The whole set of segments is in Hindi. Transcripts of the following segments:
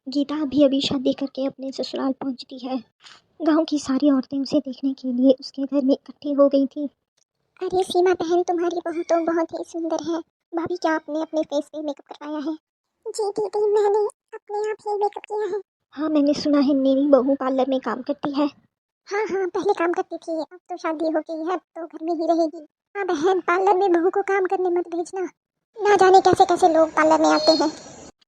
गीता अभी अभी शादी करके अपने ससुराल पहुंचती है। गांव की सारी औरतें उसे देखने के लिए उसके घर में इकट्ठी हो गई थी। अरे सीमा बहन, तुम्हारी बहू तो बहुत ही सुंदर है। भाभी, क्या आपने अपने फेस पे मेकअप करवाया है? जी दीदी, मैंने अपने आप ही मेकअप किया है। हाँ, मैंने सुना है मेरी बहू पार्लर में काम करती है। हाँ हाँ, पहले काम करती थी, अब तो शादी हो गई है, अब तो घर में ही रहेगी। हाँ बहन, पार्लर में बहू को काम करने मत भेजना। ना जाने कैसे कैसे लोग पार्लर में आते हैं।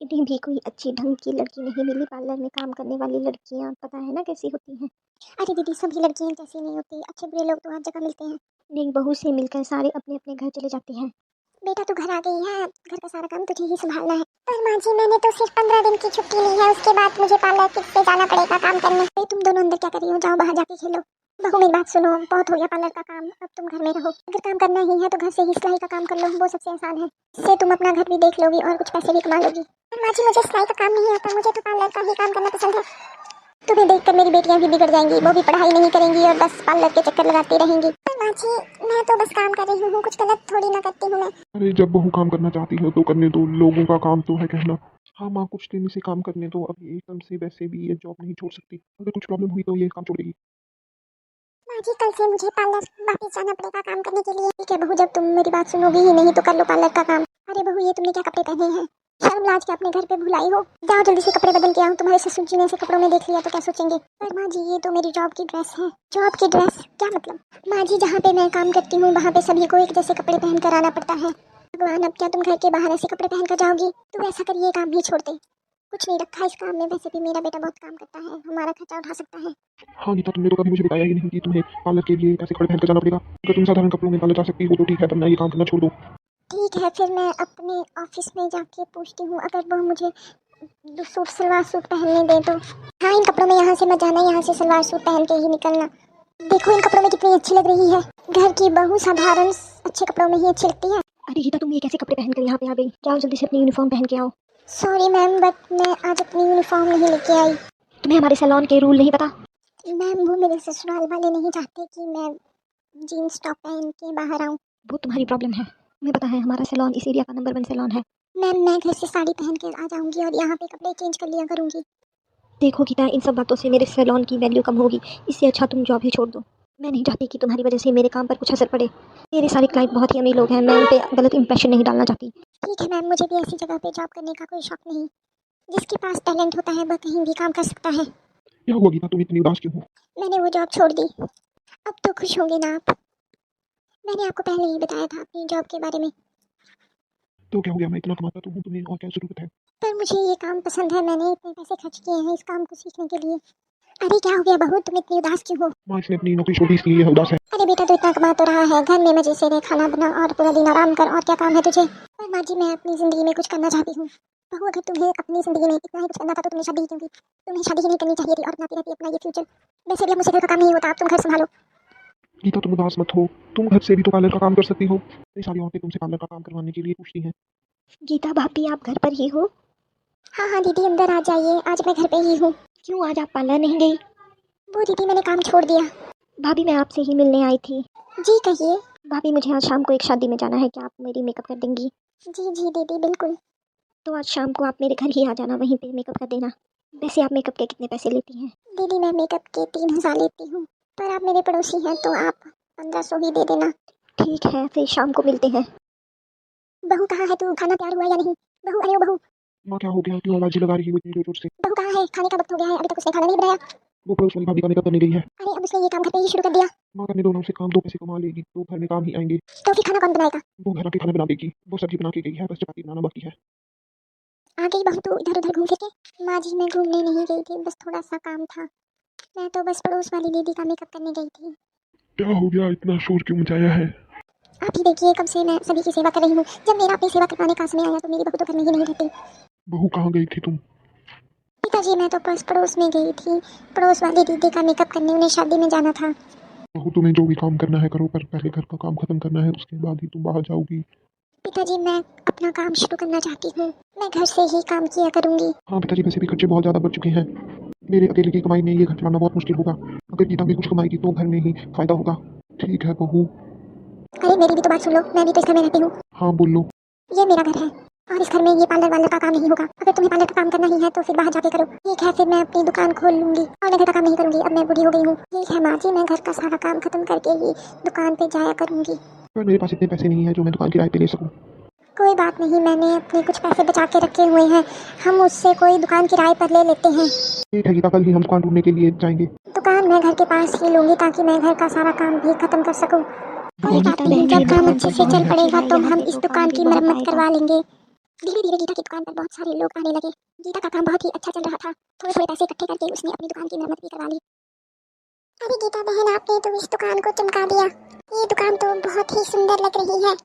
इन्हें भी कोई अच्छी ढंग की लड़की नहीं मिली। पार्लर में काम करने वाली लड़कियां पता है ना कैसी होती हैं। अरे दीदी, सभी लड़कियां जैसी नहीं होती, अच्छे बुरे लोग तो हर जगह मिलते हैं। नेक बहू से मिलकर सारे अपने अपने घर चले जाते हैं। बेटा, तू घर आ गई है, घर का सारा काम तुझे ही संभालना है। पर माँ जी, मैंने तो सिर्फ 15 दिन की छुट्टी ली है, उसके बाद मुझे पार्लर फिर से जाना पड़ेगा काम करने। तुम दोनों अंदर क्या कर रही हो? जाओ बाहर जाके खेलो। बहू, मेरी बात सुनो, बहुत हो गया पार्लर का काम, अब तुम घर में रहो। अगर काम करना ही है तो घर से ही सिलाई का काम कर लो, वो सबसे आसान है। इससे तुम अपना घर भी देख लोगी और कुछ पैसे भी कमा लोगी। माँ जी, मुझे सिलाई का काम नहीं आता, मुझे तो पार्लर का ही काम करना पसंद है। तुम्हें देखकर मेरी बेटियां भी बिगड़ जाएंगी, वो भी पढ़ाई नहीं करेंगी और बस पार्लर के चक्कर लगाती रहेंगी। पर माँ जी, मैं तो बस काम कर रही हूँ, कुछ गलत थोड़ी ना करती हूँ मैं। अरे जब बहू काम करना चाहती है तो करने दो, लोगों का काम तो है कहना। हाँ माँ, कुछ दिन से काम करने दो, अभी एकदम से वैसे भी ये जॉब नहीं छोड़ सकती। अगर कुछ प्रॉब्लम हुई तो ये काम छोड़ देगी। माँ जी, कल से मुझे पार्लर वापस जाना पड़ेगा काम करने के लिए। ठीक है बहू, जब तुम मेरी बात सुनोगी ही नहीं तो कर लो पार्लर का काम। अरे बहू, ये तुमने क्या कपड़े पहने हैं? शर्म लाज के अपने घर पे भुलाई हो। जाओ जल्दी से कपड़े बदल के आओ, तुम्हारे ससुर जी ने ऐसे कपड़ों में देख लिया तो क्या सोचेंगे। पर माँ जी, ये तो मेरी जॉब की ड्रेस है। जॉब की ड्रेस क्या मतलब? माँ जी, जहाँ पे मैं काम करती हूँ वहाँ पे सभी को एक जैसे कपड़े पहन कर आना पड़ता है। भगवान, अब क्या तुम घर के बाहर ऐसे कपड़े पहन कर जाओगी? तुम ऐसा करिए, काम ही छोड़ दे। कुछ नहीं रखा इस काम में, वैसे भी मेरा बेटा बहुत काम करता है, हमारा खर्चा उठा सकता है। हाँ गीता, तुमने तो कभी मुझे बताया ही नहीं कि तुम्हें पार्लर के लिए ऐसे कपड़े पहन कर जाना पड़ेगा। अगर तुम साधारण कपड़ों में पार्लर जा सकती हो तो ठीक है, वरना ये काम करना छोड़ दो। ठीक है, फिर मैं अपने ऑफिस में जाके पूछती हूँ, अगर वो मुझे सूट सलवार सूट पहनने दे तो। हाँ, इन कपड़ों में यहाँ से मत जाना, यहाँ से सलवार सूट पहन के ही निकलना। देखो इन कपड़ों में कितनी अच्छी लग रही है। घर की बहू साधारण अच्छे कपड़ों में ही अच्छी लगती है। अरे गीता, तुम ये कैसे कपड़े पहन कर यहाँ पे आ गई? जाओ जल्दी से अपनी यूनिफॉर्म पहन के आओ। सॉरी मैम, बट मैं आज अपनी यूनिफॉर्म नहीं लेके आई। तुम्हें हमारे सैलून के रूल नहीं पता? मैम, वो मेरे ससुराल वाले नहीं चाहते कि मैं जीन्स टॉप पहन के बाहर आऊँ। वो तुम्हारी प्रॉब्लम है। तुम्हें पता है हमारा सैलून इस एरिया का नंबर 1 सैलून है। मैम, मैं घर से साड़ी पहन के आ जाऊंगी और यहाँ पे कपड़े चेंज कर लिया करूंगी। देखो गीता, इन सब बातों से मेरे सैलून की वैल्यू कम होगी। इससे अच्छा तुम जॉब ही छोड़ दो। मैं नहीं चाहती कि तुम्हारी वजह से मेरे काम पर कुछ असर पड़े। मेरे सारे क्लाइंट बहुत ही अमीर लोग हैं, मैं उन पे गलत इंप्रेशन नहीं डालना चाहती। ठीक है मैम, मुझे भी ऐसी जगह पे जॉब करने का कोई शौक नहीं। जिसके पास टैलेंट होता है वह कहीं भी काम कर सकता है। क्या हुआ गीता, तुम इतनी उदास क्यों हो? मैंने वो जॉब छोड़ दी। अब तो खुश होंगे ना आप? मैंने आपको पहले ही बताया था अपनी जॉब के बारे में। तो क्या हो गया, मैं इतना कमाता तो हूँ, तुम्हें और क्या जरूरत है? पर मुझे ये काम पसंद है, मैंने इतने पैसे खर्च किए हैं इस काम को सीखने के लिए। अरे क्या हो गया बहू, तुम इतनी उदास क्यों हो? माँ, इसने अपनी नौकरी छोड़ दी इसलिए यह उदास है। अरे बेटा, तो इतना कमा तो रहा है, घर में मजे से रह, खाना बना और पूरा दिन आराम कर, और क्या काम है तुझे? पर माँ जी, मैं अपनी जिंदगी में कुछ करना चाहती हूँ। बहू, अगर तुम्हें अपनी जिंदगी में इतना ही कुछ करना था तो तुमने शादी ही क्यों की? तुम्हें शादी ही नहीं करनी चाहिए थी और बनाती रहती अपना ये फ्यूचर। वैसे भी अब मुझसे घर का काम नहीं होता, अब तुम घर संभालो। गीता, तुम उदास मत हो, तुम घर से भी तो पार्लर का काम कर सकती हो। कई सारी औरतें तुमसे पार्लर का काम करवाने के लिए पूछती हैं। गीता भाभी, आप घर पर ही हो? हाँ हाँ दीदी, अंदर आ जाइए, आज मैं घर पे ही हूँ। क्यों आज आप पार्लर नहीं गई? वो दीदी, मैंने काम छोड़ दिया। भाभी, मैं आपसे ही मिलने आई थी। जी कहिए। भाभी, मुझे आज शाम को एक शादी में जाना है, क्या आप मेरी मेकअप कर देंगी? जी जी दीदी, बिल्कुल। तो आज शाम को आप मेरे घर ही आ जाना, वहीं पे मेकअप कर देना। वैसे आप मेकअप के कितने पैसे लेती हैं? दीदी, मैं मेकअप के 3,000 लेती हूँ, पर आप मेरे पड़ोसी हैं तो आप 1,500 ही दे देना। ठीक है, फिर शाम को मिलते हैं। बहू कहाँ है तू? खाना तैयार हुआ या नहीं? बहू, अरे ओ बहू। माँ, क्या हो गया, क्यों आवाज़ लगा रही हो इतनी जोर जोर से? बहू कहाँ है? खाने का वक्त हो गया है, अभी तक उसने खाना नहीं बनाया। वो पड़ोस वाली भाभी का मेकअप करने गई है। अरे अब उसने ये काम घर पे ही शुरू कर दिया। माँ, करने दो ना उसे काम, 2 पैसे कमा लेगी तो घर में काम ही आएंगे। तो फिर खाना कौन बनाएगा? वो घर आके खाना बना देगी, वो सब्जी बना के गई है, बस चपाती बनाना बाकी है। आ गई बहू तू इधर उधर घूम फिर के? माँ जी, मैं घूमने नहीं गई थी, बस थोड़ा सा काम था। मैं तो बस पड़ोस वाली दीदी का मेकअप करने गई थी। क्या हो गया, इतना शोर क्यों मचाया है? आप ही देखिए, कब से मैं सभी की सेवा कर रही हूँ, जब मेरा अपनी सेवा करवाने का समय आया तो मेरी बहू तो घर में ही नहीं रहती। बहू, कहाँ गई थी तुम? पिताजी, मैं तो बस पड़ोस में गई थी, पड़ोस वाली दीदी का मेकअप करने, उन्हें शादी में जाना था। बहू, तुम्हें जो भी काम करना है करो, पर पहले घर का काम खत्म करना है, उसके बाद ही तुम बाहर जाओगी। पिताजी, मैं अपना काम शुरू करना चाहती हूँ, मैं घर से ही काम किया करूँगी। हाँ पिताजी, वैसे भी खर्चे बहुत ज़्यादा बढ़ चुके हैं। मेरे अकेले की कमाई में ये घर चलाना बहुत मुश्किल होगा। अगर गीता भी कुछ कमाएगी तो घर में ही फायदा होगा। ठीक है बहू। अरे मेरी भी तो बात सुन लो, मैं भी तो इस घर में रहती हूँ। हाँ बोलो। ये मेरा घर है। और इस घर में ये पार्लर वाले का काम नहीं होगा। अगर तुम्हें पार्लर का काम करना ही है तो फिर बाहर जाके करो। ठीक है, फिर मैं अपनी दुकान खोल लूंगी और मैं घर का काम नहीं करूंगी। अब मैं बूढ़ी हो गई हूँ। ठीक है माँ जी, मैं घर का सारा काम खत्म करके ही दुकान पे जाया करूंगी। पर मेरे पास इतने पैसे नहीं है जो मैं दुकान किराए पे ले सकूँ। कोई बात नहीं, मैंने अपने कुछ पैसे बचा के रखे हुए हैं, हम उससे कोई दुकान किराए पर ले लेते हैं। ठीक है गीता, कल ही हम दुकान ढूंढने के लिए जाएंगे। दुकान मैं घर के पास ही लूंगी ताकि मैं घर का सारा काम भी खत्म कर सकूं। और एक बात गीता नहीं, बहन, जब ये काम दुकान अच्छे तो से बहुत चल अच्छी पड़ेगा है, तो यहाँ हम पे इस तो दुकान काम की भी बहुत मरम्मत आएगा। करवा लेंगे। धीरे धीरे गीता की दुकान पर बहुत सारे लोग आने लगे। गीता का काम बहुत ही अच्छा चल रहा था। थोड़े थोड़े पैसे इकट्ठे करके उसने अपनी दुकान की मरम्मत भी करवा ली। अरे गीता बहन, आपने तो इस दुकान को चमका दिया। ये दुकान तो बहुत ही सुंदर लग रही है।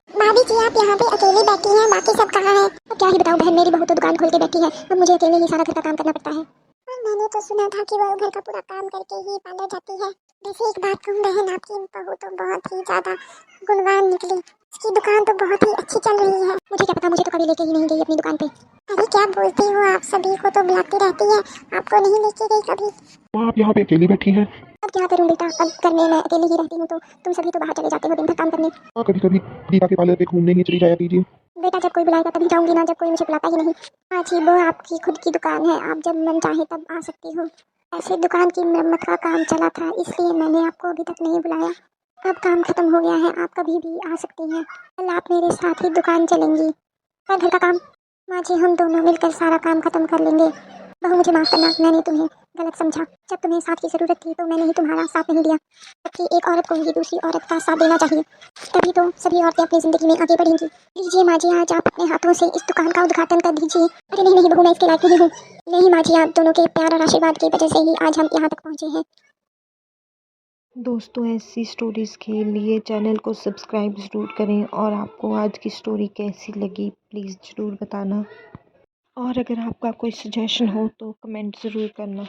भाभी जी, आप यहाँ पे अकेली बैठी हैं, बाकी सब कहाँ हैं? अब क्या ही बताऊँ बहन, मेरी बहू तो दुकान खोल के बैठी है। अब मुझे अकेले ही सारा घर का काम करना पड़ता है। और मैंने तो सुना था कि वो घर का पूरा काम करके ही पार्लर जाती है। वैसे एक बात कहूँ बहन, आपकी बहू तो बहुत ही ज्यादा गुणवान निकली। उसकी दुकान तो बहुत ही अच्छी चल रही है। मुझे क्या पता, मुझे तो कभी लेके ही नहीं गई अपनी दुकान पे। अरे क्या बोलती हो आप, सभी को तो बुलाती रहती है, आपको नहीं लेके गई कभी? माँ, आप यहाँ पे अकेली बैठी हैं। अब क्या करूँ बेटा, अब घर में मैं अकेली ही रहती हूँ तो तुम सभी तो बाहर चले जाते हो दिन भर काम करने। हाँ, कभी कभी गीता के पार्लर पे घूमने ही चली जाया कीजिए। बेटा जब कोई बुलाएगा तभी जाऊंगी ना, जब कोई मुझे बुलाता ही नहीं। हाँ जी, वो आपकी खुद की दुकान है, आप जब मन चाहे तब आ सकती हो। ऐसे दुकान की मरम्मत का काम चला था, इसलिए मैंने आपको अभी तक नहीं बुलाया। अब काम खत्म हो गया है, आप कभी भी आ सकती हैं। कल आप मेरे साथ ही दुकान चलेंगी। और घर का काम माँ जी, हम दोनों मिलकर सारा काम खत्म कर लेंगे। बहू मुझे माफ करना, मैंने तुम्हें गलत समझा। जब तुम्हें साथ की ज़रूरत थी तो मैंने ही तुम्हारा साथ नहीं दिया। जबकि एक औरत को ही दूसरी औरत का साथ देना चाहिए, तभी तो सभी औरतें अपनी ज़िंदगी में आगे बढ़ेंगी। लीजिए माँ जी, आज आप अपने हाथों से इस दुकान का उद्घाटन कर दीजिए। अरे नहीं नहीं बहू, मैं इसके लायक नहीं हूँ। नहीं माँ जी, आप दोनों के प्यार और आशीर्वाद की वजह से ही आज हम यहाँ तक पहुँचे हैं। दोस्तों, ऐसी स्टोरीज़ के लिए चैनल को सब्सक्राइब ज़रूर करें और आपको आज की स्टोरी कैसी लगी प्लीज़ ज़रूर बताना। और अगर आपका कोई सजेशन हो तो कमेंट ज़रूर करना।